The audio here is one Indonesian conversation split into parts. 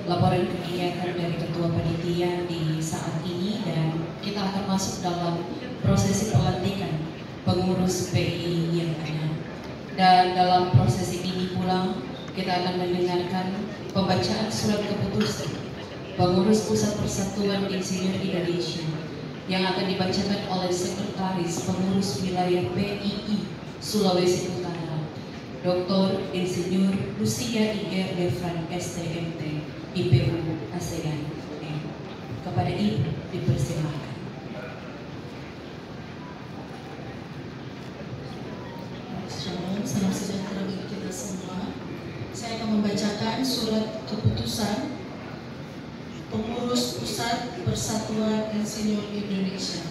laporan kegiatan dari Ketua Panitia di saat ini, dan kita akan masuk dalam prosesi pelantikan pengurus PI yang ada. Dan dalam prosesi ini pula kita akan mendengarkan pembacaan surat keputusan pengurus Pusat Persatuan Insinyur Indonesia yang akan dibacakan oleh Sekretaris Pengurus Wilayah PII Sulawesi Utara, Dr. Insinyur Lucia Iger Devran STMT, IPU ASEAN. Kepada Ibu dipersilakan. Shalom, salam sejahtera bagi kita semua. Saya akan membacakan surat keputusan Pengurus Pusat Persatuan Insinyur Indonesia.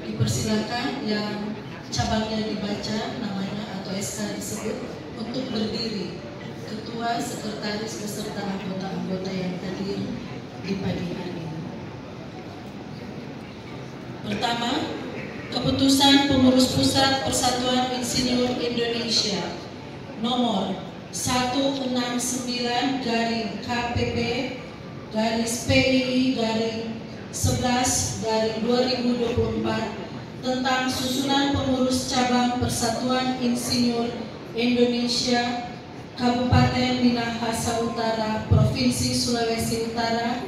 Dipersilakan yang cabangnya dibaca namanya atau SK disebut untuk berdiri. Ketua, Sekretaris beserta anggota-anggota yang hadir di pagi hari ini. Pertama, Keputusan Pengurus Pusat Persatuan Insinyur Indonesia nomor 169-KPP-PII-11-2024 tentang susunan pengurus cabang Persatuan Insinyur Indonesia Kabupaten Minahasa Utara, Provinsi Sulawesi Utara,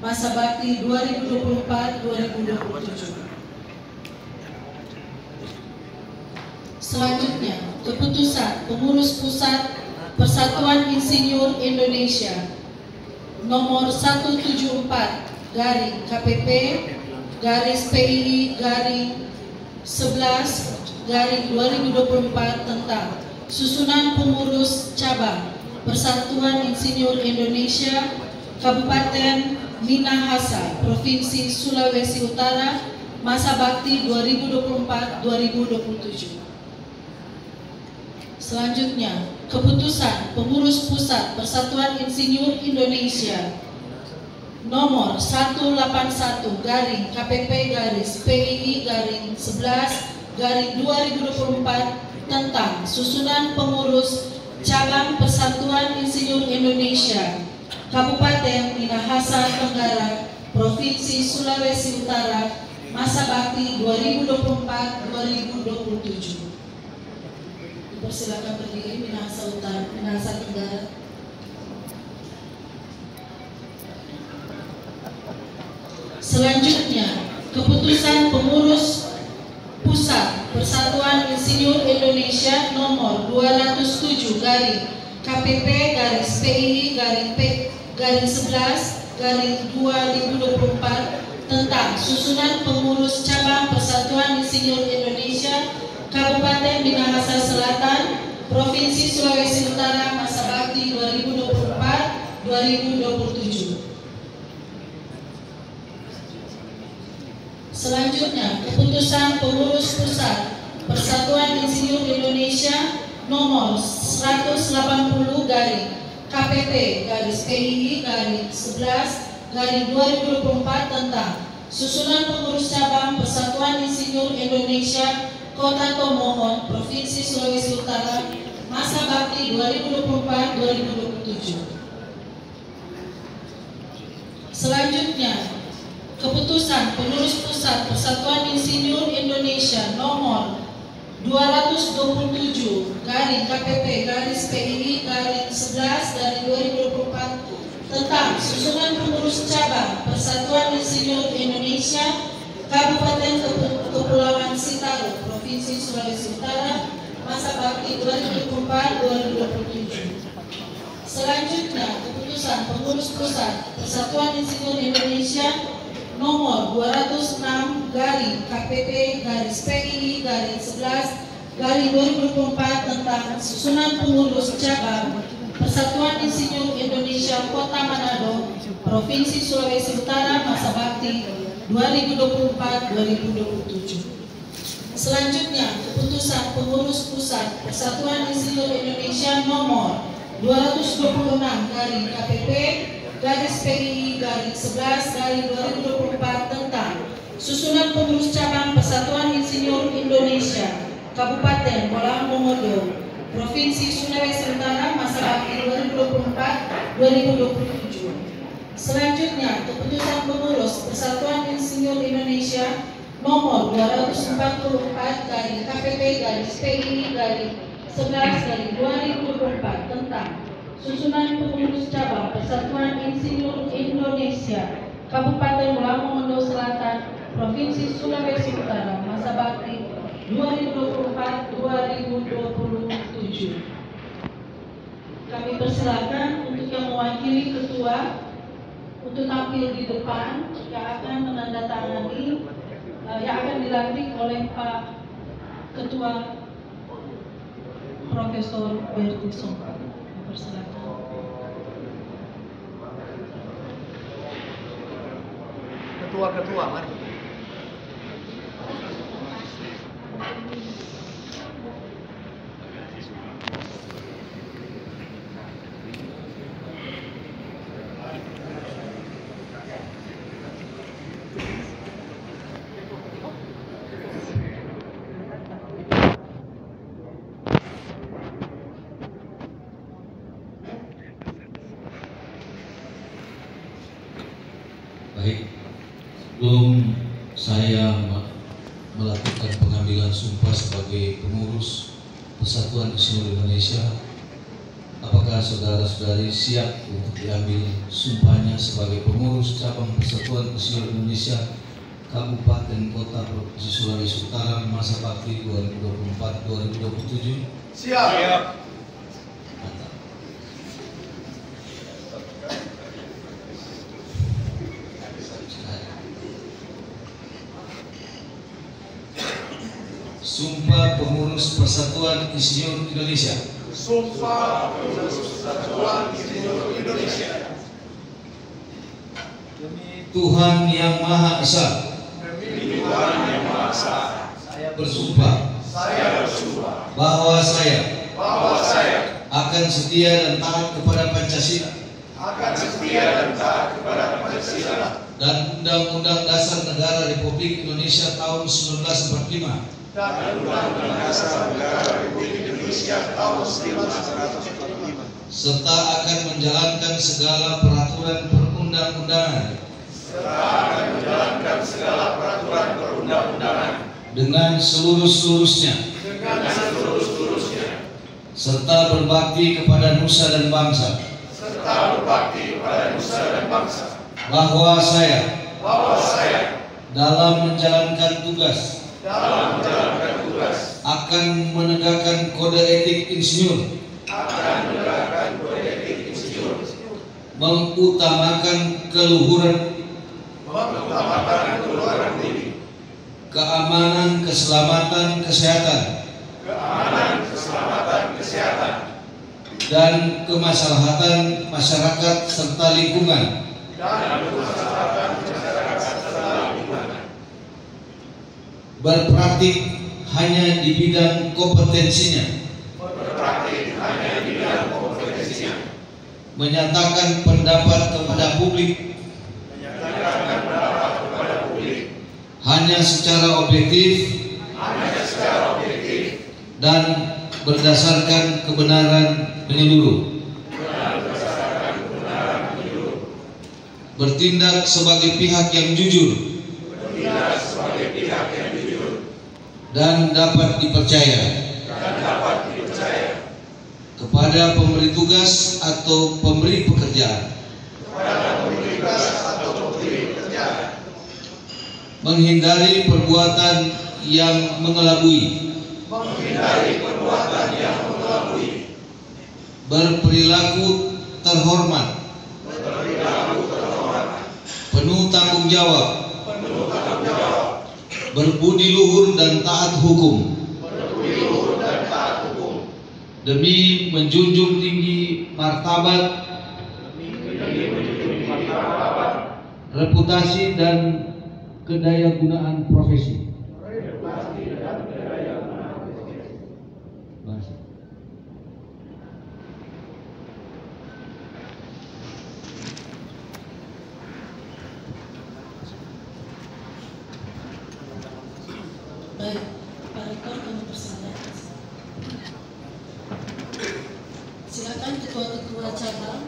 masa bakti 2024-2027. Selanjutnya, Keputusan Pengurus Pusat Persatuan Insinyur Indonesia nomor 174-KPP-PII-11-2024 tentang susunan pengurus cabang Persatuan Insinyur Indonesia Kabupaten Minahasa, Provinsi Sulawesi Utara, masa bakti 2024-2027. Selanjutnya, Keputusan Pengurus Pusat Persatuan Insinyur Indonesia nomor 181-KPP-PII-11-2024 tentang susunan pengurus cabang Persatuan Insinyur Indonesia Kabupaten Minahasa Tenggara, Provinsi Sulawesi Utara, masa bakti 2024-2027. Persilakan berdiri. Minahasa Utara, Minahasa Tenggara. Selanjutnya, Keputusan Pengurus Pusat Persatuan Insinyur Indonesia nomor 207-KPP-PI-11-2024 tentang susunan pengurus cabang Persatuan Insinyur Indonesia Kabupaten Minahasa Selatan, Provinsi Sulawesi Utara, masa bakti 2024-2027. Selanjutnya, Keputusan Pengurus Pusat Persatuan Insinyur Indonesia nomor 180-KPP-PII-11-2024 tentang susunan pengurus cabang Persatuan Insinyur Indonesia Kota Tomohon, Provinsi Sulawesi Utara, masa bakti 2024-2027. Selanjutnya, Keputusan Pengurus Pusat Persatuan Insinyur Indonesia nomor 227-KPP-PII-11-2024 tentang susunan pengurus cabang Persatuan Insinyur Indonesia Kabupaten Kepulauan Sitaro, Provinsi Sulawesi Utara, masa bakti 2024-2027. Selanjutnya, Keputusan Pengurus Pusat Persatuan Insinyur Indonesia nomor 206-KPP-PII-11-2024 tentang susunan pengurus cabang Persatuan Insinyur Indonesia Kota Manado, Provinsi Sulawesi Utara, masa bakti 2024-2027. Selanjutnya, Keputusan Pengurus Pusat Persatuan Insinyur Indonesia nomor 226-KPP-PII-11-2024 tentang susunan pengurus cabang Persatuan Insinyur Indonesia Kabupaten Bolang Mongodo, Provinsi Sulawesi Utara, masa bakti 2024-2027. Keputusan Pengurus Persatuan Insinyur Indonesia nomor 244 dari KPP garis PI garis 11 dari 2024 tentang susunan pengurus cabang Persatuan Insinyur Indonesia Kabupaten Lamongan Selatan Provinsi Sulawesi Utara masa bakti 2024-2027. Kami persilakan untuk yang mewakili ketua untuk tampil di depan yang akan menandatangani yang akan dilantik oleh Pak Ketua Profesor Berti Sompa. Persilakan. Ketua, mari. Baik, sebelum saya melakukan pengambilan sumpah sebagai pengurus Persatuan Insinyur Indonesia, apakah saudara-saudari siap untuk diambil sumpahnya sebagai pengurus cabang Persatuan Insinyur Indonesia Kabupaten Kota Provinsi Sulawesi Utara masa bakti 2024-2027? Siap. Sumpah Pengurus Persatuan Insinyur Indonesia. Sumpah Pengurus Persatuan Insinyur Indonesia. Demi Tuhan Yang Maha Esa. Demi Tuhan Yang Maha Esa. Saya bersumpah. Bahwa saya akan setia dan taat kepada Pancasila. Dan Undang-Undang Dasar Negara Republik Indonesia tahun 1945. Serta akan menjalankan segala peraturan perundang-undangan. Dengan seluruh-seluruhnya. Serta berbakti kepada nusa dan bangsa. Bahwa saya dalam menjalankan tugas akan menegakkan kode etik insinyur, mengutamakan keluhuran, keamanan, keselamatan, kesehatan, dan kemaslahatan masyarakat serta lingkungan. Berpraktik hanya di bidang kompetensinya. Menyatakan pendapat kepada publik hanya secara objektif dan berdasarkan kebenaran menyeluruh. Bertindak sebagai pihak yang jujur dan dapat dipercaya kepada pemberi tugas atau pemberi pekerjaan, menghindari perbuatan yang mengelabui, berperilaku terhormat, penuh tanggung jawab, berbudi luhur dan taat hukum, demi menjunjung tinggi martabat, reputasi dan kedayagunaan profesi. Baik, Pak Rektor kami persilakan. Silakan ketua-ketua cabang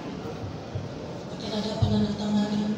akan ada penandatanganan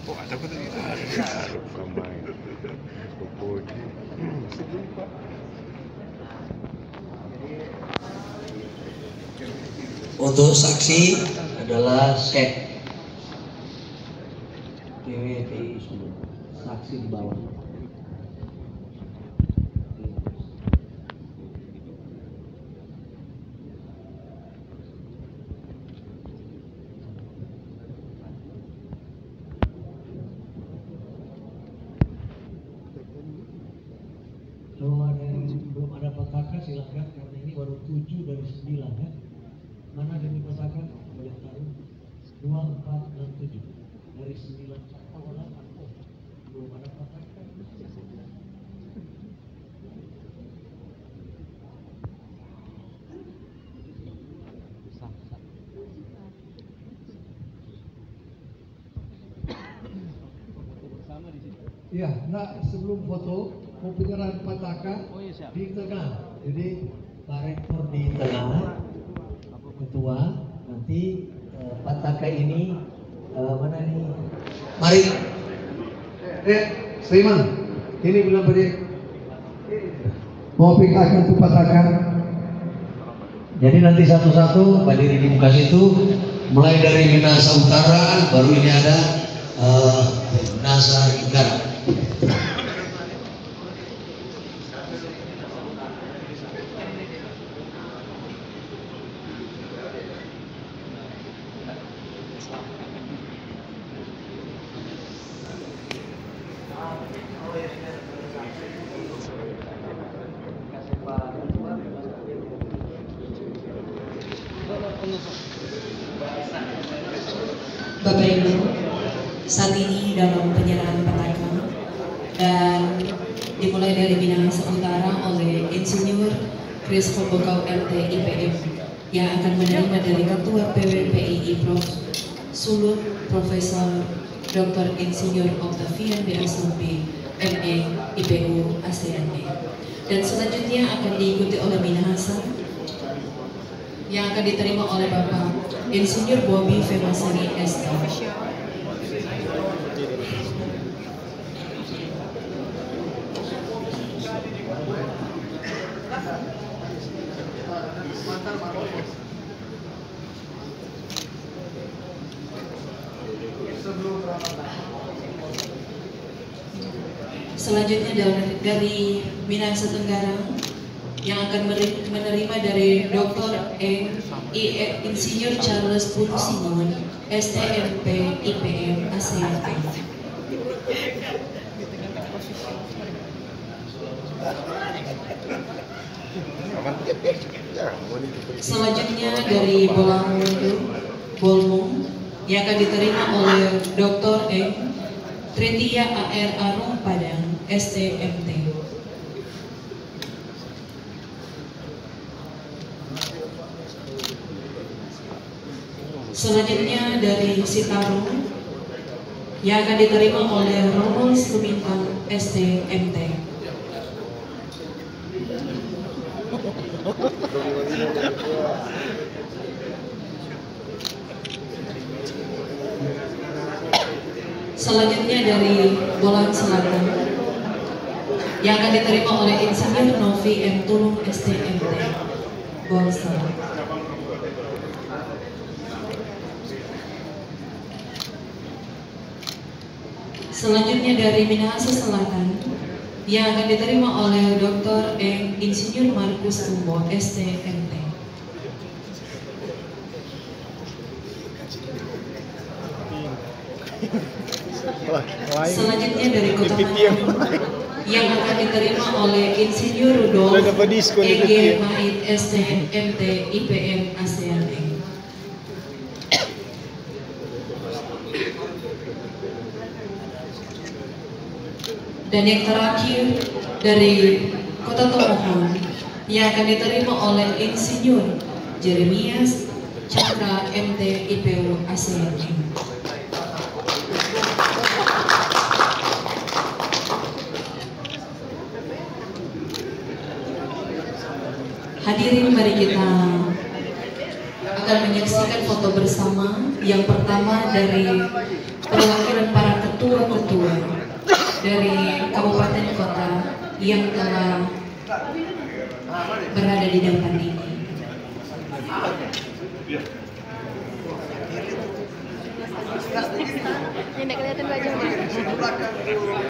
Oh, ada apa tadi? Ada kamai. Bodi. Untuk saksi adalah Sek DWPI Sulu. Saksi di bawah. Kalau ada yang belum ada petaka silakan, karena ini baru 7 dari 9 ya. Mana yang dipetakan? Boleh taruh 2, 4, dan 7 dari 9 orang belum ada petaka. Iya, nah sebelum foto mau penyerahan petaka di tengah. Jadi Pak Rektor di tengah, Ketua, nanti petaka ini mana nih? Mari. Seiman, ini belum beri. Mau pindahkan tuh petaka. Jadi nanti satu-satu berdiri di muka situ, mulai dari Minahasa Utara, baru ini ada Minahasa Tenggara. Bapak Ibu, saat ini dalam penyerahan petaka dan dimulai dari Minahasa Utara oleh Insinyur Kris Hobokau MT IPM yang akan menerima dari Ketua PWPI Prof. Sulut Profesor Dr. Insinyur Octavian BSLB ME IPU ASEAN. Dan selanjutnya akan diikuti oleh Minahasa yang akan diterima oleh Bapak Insinyur Bobi Femasari ST. Selanjutnya dari Minahasa Tenggara yang akan menerima dari Dr. Insinyur Charles Putusimon, STMP IPM ASEAN. Selanjutnya dari Bolmong yang akan diterima oleh Dr. Tritia AR Arung Padang, STMT. Selanjutnya dari Citarum yang akan diterima oleh Romulus Lumintang, STMT. Selanjutnya dari Bolang Selatan yang akan diterima oleh Insinyur Novi M. Tulung, STMT, Bolsel. Selanjutnya dari Minahasa Selatan yang akan diterima oleh Dr. Insinyur Markus Tumbo, STMT. Selanjutnya dari Kota Mataram yang akan diterima oleh Insinyur Rudolf EG Mait, STMT IPM ASEAN. Dan yang terakhir dari Kota Tomohon yang akan diterima oleh Insinyur Jeremias Cakra MT IPU ASEAN. Hadirin, mari kita akan menyaksikan foto bersama. Yang pertama dari perwakilan para ketua-ketua dari kabupaten kota yang telah berada di depan ini. Ini kelihatan wajahnya.